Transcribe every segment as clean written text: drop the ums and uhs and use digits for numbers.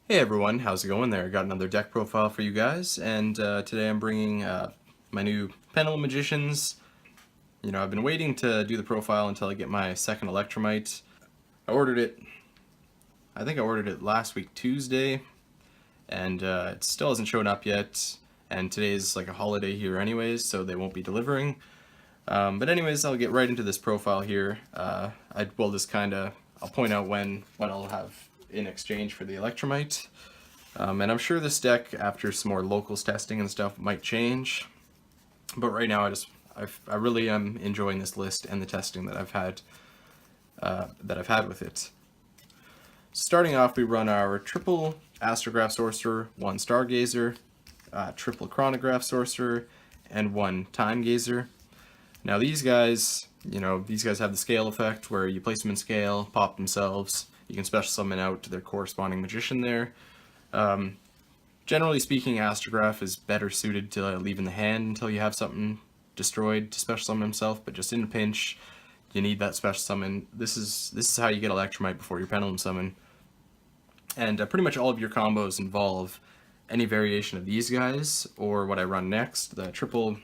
Hey everyone, how's it going there? Got another deck profile for you guys, and today I'm bringing my new Pendulum Magicians. I've been waiting to do the profile until I get my second Electromite. I ordered it, I think I ordered it last week Tuesday, and it still hasn't shown up yet, and today's like a holiday here anyways, so they won't be delivering. But anyways, I'll get right into this profile here. I will just I'll point out what I'll have in exchange for the Electromite. And I'm sure this deck, after some more locals testing and stuff, might change. But right now, I really am enjoying this list and the testing that I've had with it. Starting off, we run our triple Astrograph Sorcerer, one Stargazer, triple Chronograph Sorcerer, and one Time Gazer. Now these guys have the scale effect where you place them in scale, pop themselves. You can special summon out to their corresponding magician there. Generally speaking, Astrograph is better suited to leave in the hand until you have something destroyed to special summon himself, but just in a pinch, you need that special summon. This is how you get Electromite before your Pendulum summon. And pretty much all of your combos involve any variation of these guys, or what I run next, the triple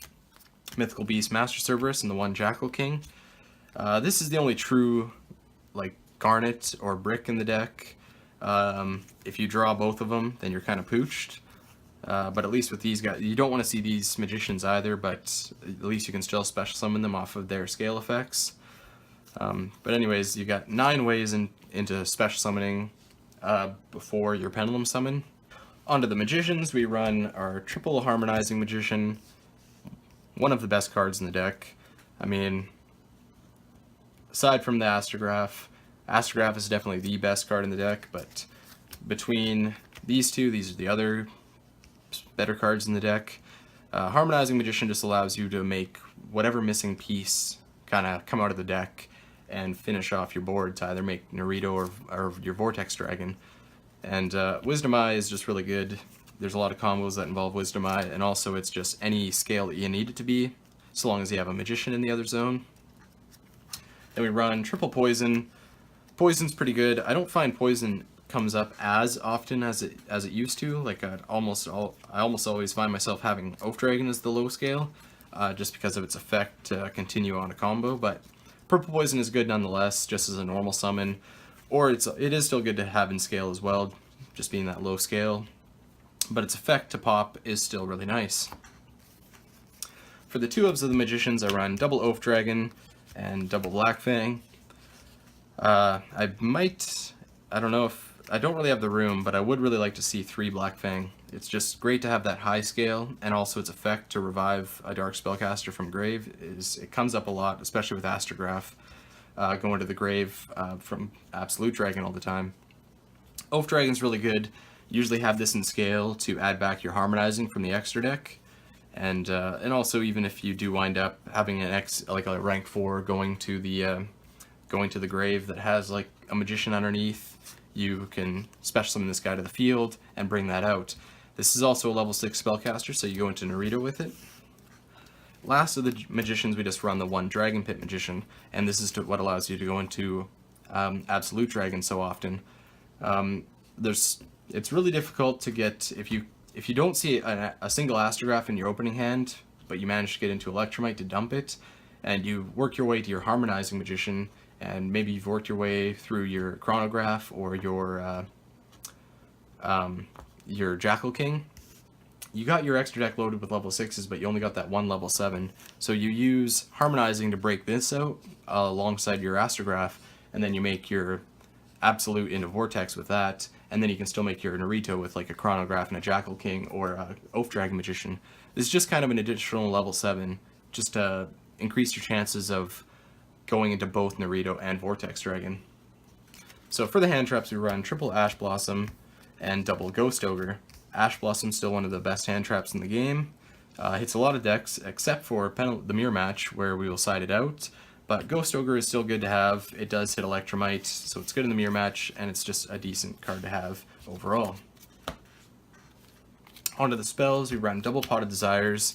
Mythical Beast Master Cerberus and the one Jackal King. This is the only true Garnet or Brick in the deck. If you draw both of them, then you're kind of pooched. But at least with these guys, you don't want to see these magicians either, but at least you can still special summon them off of their scale effects. But anyways, you got 9 ways into special summoning before your Pendulum summon. Onto the magicians, we run our triple Harmonizing Magician, one of the best cards in the deck. I mean, aside from the Astrograph, Astrograph is definitely the best card in the deck, but between these two, these are the other better cards in the deck. Harmonizing Magician just allows you to make whatever missing piece kind of come out of the deck and finish off your board to either make Naruto or your Vortex Dragon. And Wisdom Eye is just really good. There's a lot of combos that involve Wisdom Eye, and also it's just any scale that you need it to be, so long as you have a Magician in the other zone. Then we run triple Poison. Poison's pretty good. I don't find Poison comes up as often as it used to. Like I almost always find myself having Oath Dragon as the low scale, just because of its effect to continue on a combo. But Purple Poison is good nonetheless, just as a normal summon, or it is still good to have in scale as well, just being that low scale. But its effect to pop is still really nice. For the 2-ofs of the Magicians, I run double Oath Dragon and double Black Fang. I don't really have the room, but I would really like to see 3 Black Fang. It's just great to have that high scale, and also its effect to revive a Dark Spellcaster from grave it comes up a lot, especially with Astrograph going to the grave from Absolute Dragon all the time. Oath Dragon's really good. Usually have this in scale to add back your Harmonizing from the extra deck, and also even if you do wind up having an a rank 4 going to the grave that has like a Magician underneath, you can special summon this guy to the field and bring that out. This is also a level 6 spellcaster, so you go into Naruto with it. Last of the Magicians, we just run the one Dragon Pit Magician, and this is what allows you to go into Absolute Dragon so often. It's really difficult to get, if you don't see a single Astrograph in your opening hand, but you manage to get into Electromite to dump it, and you work your way to your Harmonizing Magician, and maybe you've worked your way through your Chronograph or your Jackal King. You got your extra deck loaded with level 6s, but you only got that one level 7. So you use Harmonizing to break this out alongside your Astrograph, and then you make your Absolute into Vortex with that, and then you can still make your Naruto with like a Chronograph and a Jackal King or a Oath Dragon Magician. This is just kind of an additional level 7, just to increase your chances of going into both Naruto and Vortex Dragon. So for the hand traps, we run triple Ash Blossom and double Ghost Ogre. Ash Blossom's still one of the best hand traps in the game. Hits a lot of decks, except for the mirror match, where we will side it out. But Ghost Ogre is still good to have. It does hit Electromite, so it's good in the mirror match, and it's just a decent card to have overall. Onto the spells, we run double Pot of Desires.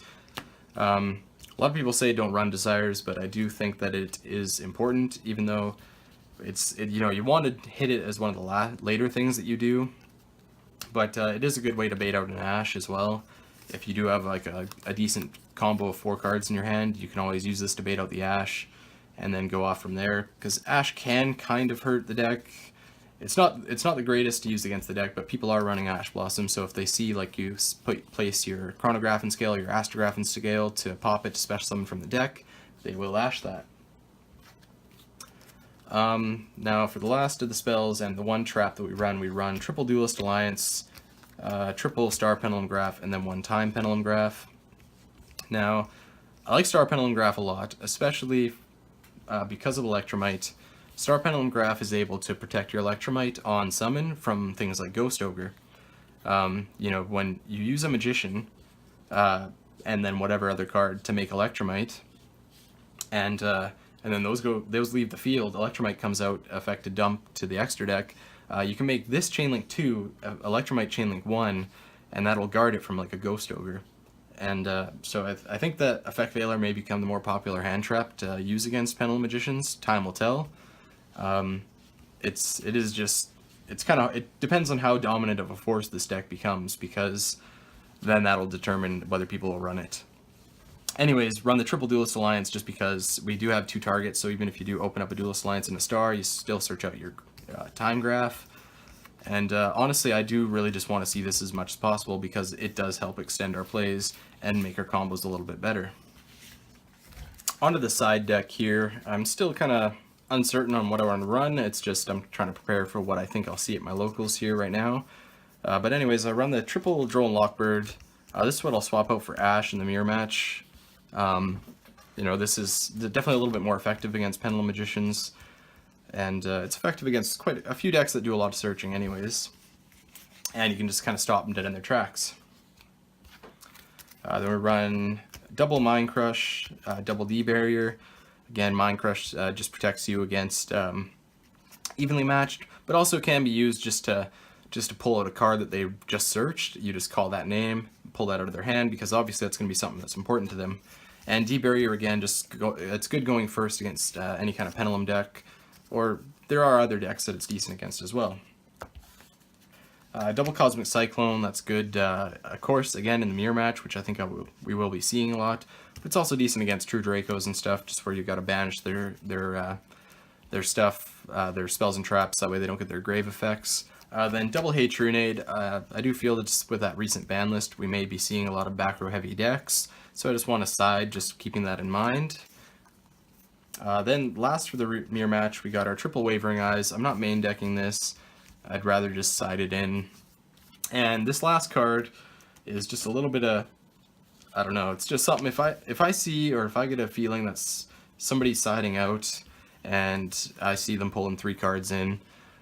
A lot of people say don't run Desires, but I do think that it is important, even though you want to hit it as one of the later things that you do. but it is a good way to bait out an Ash as well. If you do have like a decent combo of 4 cards in your hand, you can always use this to bait out the Ash and then go off from there, because Ash can kind of hurt the deck. It's not the greatest to use against the deck, but people are running Ash Blossom, so if they see like you place your Chronograph and Scale, your Astrograph and Scale to pop it to special summon from the deck, they will Ash that. Now for the last of the spells and the one trap that we run triple Duelist Alliance, triple Star Pendulum Graph, and then 1 Time Pendulum Graph. Now, I like Star Pendulum Graph a lot, especially because of Electromite. Star Pendulum Graph is able to protect your Electromite on summon from things like Ghost Ogre. You know, when you use a Magician, and then whatever other card to make Electromite, and then those leave the field, Electromite comes out, effect a dump to the extra deck. You can make this Chainlink 2, Electromite Chainlink 1, and that'll guard it from like a Ghost Ogre. And so I think that Effect Veiler may become the more popular hand trap to use against Pendulum Magicians. Time will tell. It depends on how dominant of a force this deck becomes, because then that'll determine whether people will run it. Anyways, run the triple Duelist Alliance just because we do have 2 targets, so even if you do open up a Duelist Alliance in a star, you still search out your time graph. And honestly, I do really just want to see this as much as possible, because it does help extend our plays and make our combos a little bit better. Onto the side deck here, I'm still kind of uncertain on what I want to run. It's just I'm trying to prepare for what I think I'll see at my locals here right now. But anyways, I run the triple Droll and Lockbird. This is what I'll swap out for Ash in the mirror match. You know, this is definitely a little bit more effective against Pendulum Magicians, and it's effective against quite a few decks that do a lot of searching anyways, and you can just kind of stop them dead in their tracks. Then we run double Mind Crush, double D Barrier. Again, Mind Crush just protects you against evenly matched, but also can be used just to pull out a card that they just searched. You just call that name, pull that out of their hand, because obviously that's going to be something that's important to them. And D-Barrier, again, it's good going first against any kind of Pendulum deck, or there are other decks that it's decent against as well. Double Cosmic Cyclone, that's good, of course, again, in the mirror match, which I think we will be seeing a lot. But it's also decent against True Dracos and stuff, just where you've got to banish their stuff, their spells and traps, that way they don't get their grave effects. Then double Hate Runade, I do feel that just with that recent ban list, we may be seeing a lot of back row heavy decks, so I just want to side, just keeping that in mind. Then last for the mirror match, we got our triple Wavering Eyes. I'm not main decking this, I'd rather just side it in. And this last card is just a little bit of, I don't know, it's just something, if I see, or if I get a feeling that's somebody siding out, and I see them pulling 3 cards in,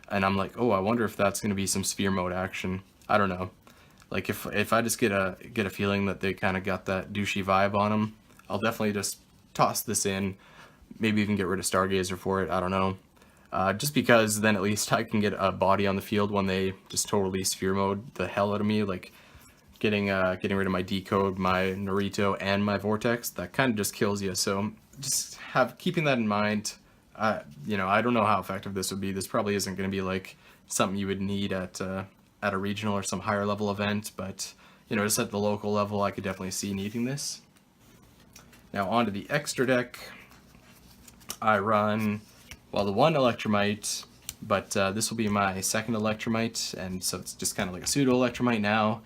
and I'm like, oh, I wonder if that's going to be some Sphere Mode action. I don't know. Like, if I just get a feeling that they kind of got that douchey vibe on them, I'll definitely just toss this in, maybe even get rid of Stargazer for it, I don't know. Just because then at least I can get a body on the field when they just totally Sphere Mode the hell out of me, like getting rid of my Decode, my Narito, and my Vortex. That kind of just kills you, so just keeping that in mind. You know, I don't know how effective this would be. This probably isn't going to be like something you would need at a regional or some higher level event, but you know, just at the local level, I could definitely see needing this. Now onto the extra deck. I run, well, the 1 Electromite, but this will be my 2nd Electromite, and so it's just kind of like a pseudo Electromite now.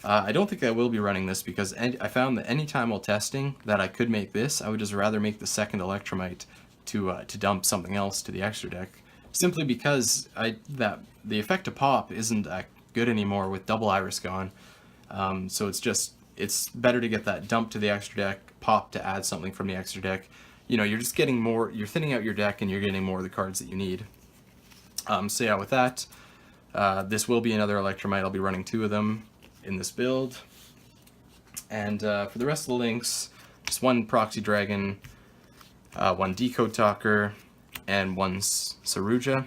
I don't think I will be running this, because I found that anytime while testing that I could make this, I would just rather make the 2nd Electromite to dump something else to the extra deck, simply because the effect to pop isn't that good anymore with double Iris gone. So it's better to get that dump to the extra deck, pop to add something from the extra deck. You know, you're just getting more, you're thinning out your deck, and you're getting more of the cards that you need. So yeah, with that, this will be another Electromite. I'll be running 2 of them in this build. And for the rest of the links, just 1 Proxy Dragon, 1 Decode Talker, and 1 Saruja.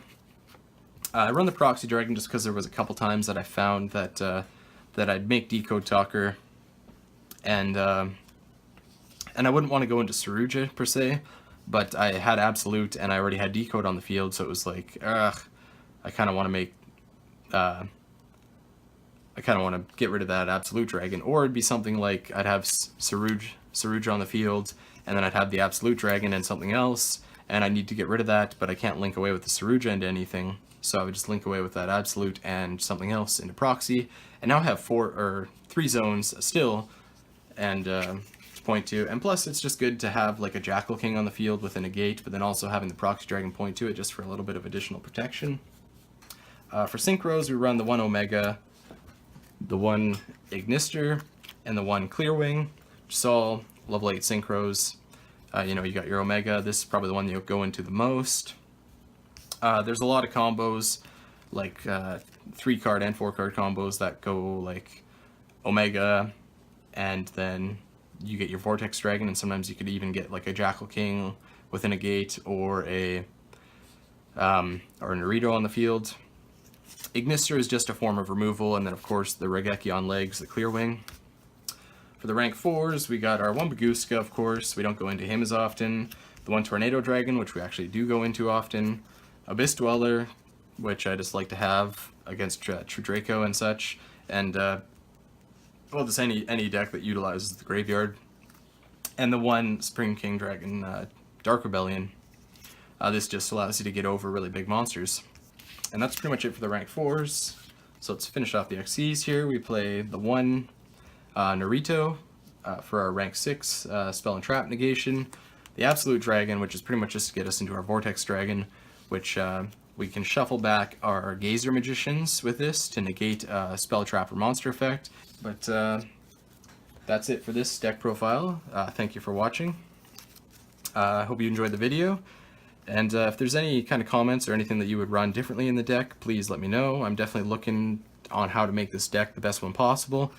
I run the Proxy Dragon just because there was a couple times that I found that I'd make Decode Talker, and I wouldn't want to go into Saruja per se, but I had Absolute and I already had Decode on the field, so it was like, I kind of want to make I kind of want to get rid of that Absolute Dragon. Or it'd be something like I'd have Saruja on the field, and then I'd have the Absolute Dragon and something else, and I need to get rid of that, but I can't link away with the Saruja into anything, so I would just link away with that Absolute and something else into proxy, and now I have 3 zones still, and to point to, and plus it's just good to have like a Jackal King on the field with a negate, but then also having the Proxy Dragon point to it just for a little bit of additional protection. For synchros, we run the 1 Omega, the 1 Ignister, and the 1 Clearwing, which is all level 8 synchros. You know, you got your Omega. This is probably the one you'll go into the most. There's a lot of combos, like 3-card and 4-card combos that go like Omega, and then you get your Vortex Dragon, and sometimes you could even get like a Jackal King with a negate or a Naruto on the field. Ignister is just a form of removal, and then of course the Regeki on legs, the Clearwing. For the rank 4s, we got our 1 Baguska, of course. We don't go into him as often. The 1 Tornado Dragon, which we actually do go into often. Abyss Dweller, which I just like to have against True Draco and such. And, well, just any deck that utilizes the graveyard. And the 1 Spring King Dragon, Dark Rebellion. This just allows you to get over really big monsters. And that's pretty much it for the rank 4s. So let's finish off the XCs here. We play the 1 Naruto for our rank 6 Spell and Trap negation. The Absolute Dragon, which is pretty much just to get us into our Vortex Dragon, which we can shuffle back our Gazer Magicians with this to negate Spell Trap or Monster Effect. But that's it for this deck profile. Thank you for watching. I hope you enjoyed the video. And if there's any kind of comments or anything that you would run differently in the deck, please let me know. I'm definitely looking on how to make this deck the best one possible.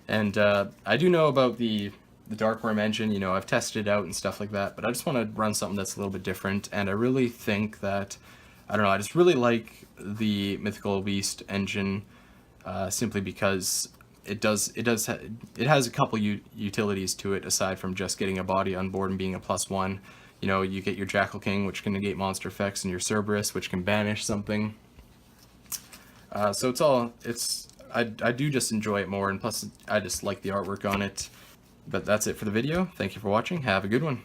And I do know about the Dark Worm engine, you know, I've tested it out and stuff like that, but I just want to run something that's a little bit different. And I really think that, I don't know, I just really like the Mythical Beast engine simply because it has a couple utilities to it aside from just getting a body on board and being a +1. You know, you get your Jackal King, which can negate monster effects, and your Cerberus, which can banish something. So I do just enjoy it more, and plus I just like the artwork on it. But that's it for the video. Thank you for watching. Have a good one.